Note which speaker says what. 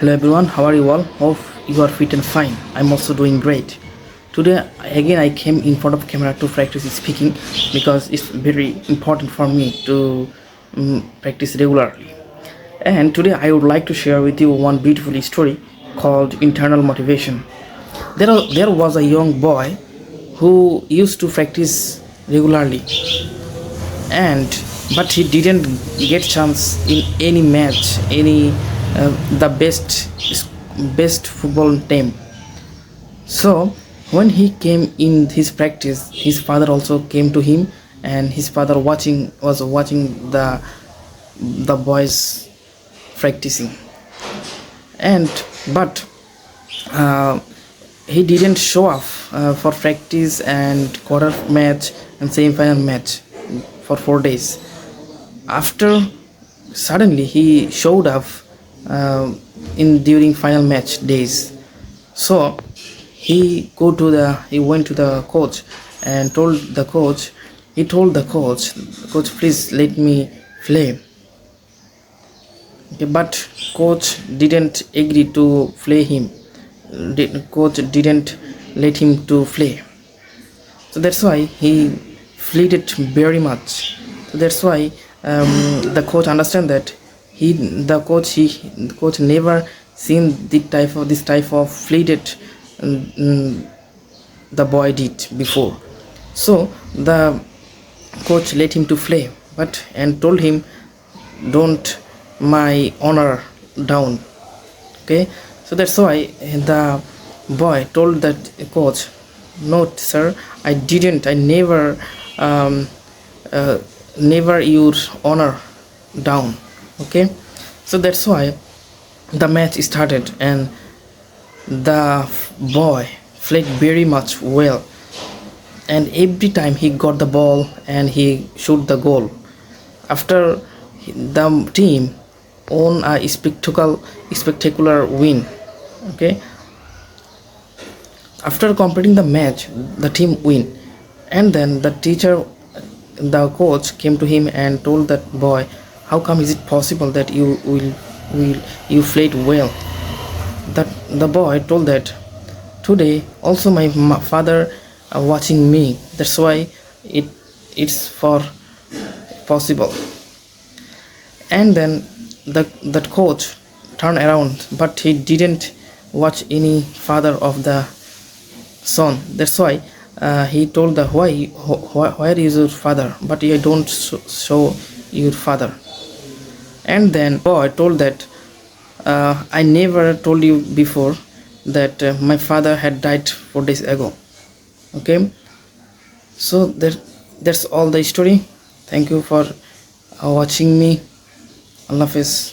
Speaker 1: Hello everyone, how are you all? Hope you are fit and fine. I'm also doing great. Today again I came in front of camera to practice speaking because it's very important for me to practice regularly. And today I would like to share with you one beautiful story called Internal Motivation. There was a young boy who used to practice regularly, and but he didn't get chance in any match, any the best football team. So when he came in his practice, his father also came to him, and his father was watching the boys practicing. And but uh, he didn't show up for practice and quarter match and semi-final match for 4 days. After suddenly he showed up in during final match days. So he went to the coach and told the coach, coach, please let me play. Okay, but coach didn't agree to play him. Coach didn't let him to play. So that's why he pleaded very much. So that's why the coach understand that the coach never seen this type of pleaded the boy did before. So the coach let him to play, but and told him, don't my honor down. Okay, so that's why the boy told that coach, no sir, I never um, uh, never your honor down. Okay, so that's why the match started, and the boy played very much well, and every time he got the ball and he shoot the goal. After the team won a spectacular win. Okay, after completing the match the team win, and then the coach came to him and told that boy, how come is it possible that you played well? That the boy told that, today also my father watching me, that's why it's for possible. And then that coach turned around, but he didn't watch any father of the son. That's why he told the where is your father, but you don't show your father. And then boy told that, I never told you before that my father had died 4 days ago. Okay, so that's all the story. Thank you for watching me. Allah Hafiz.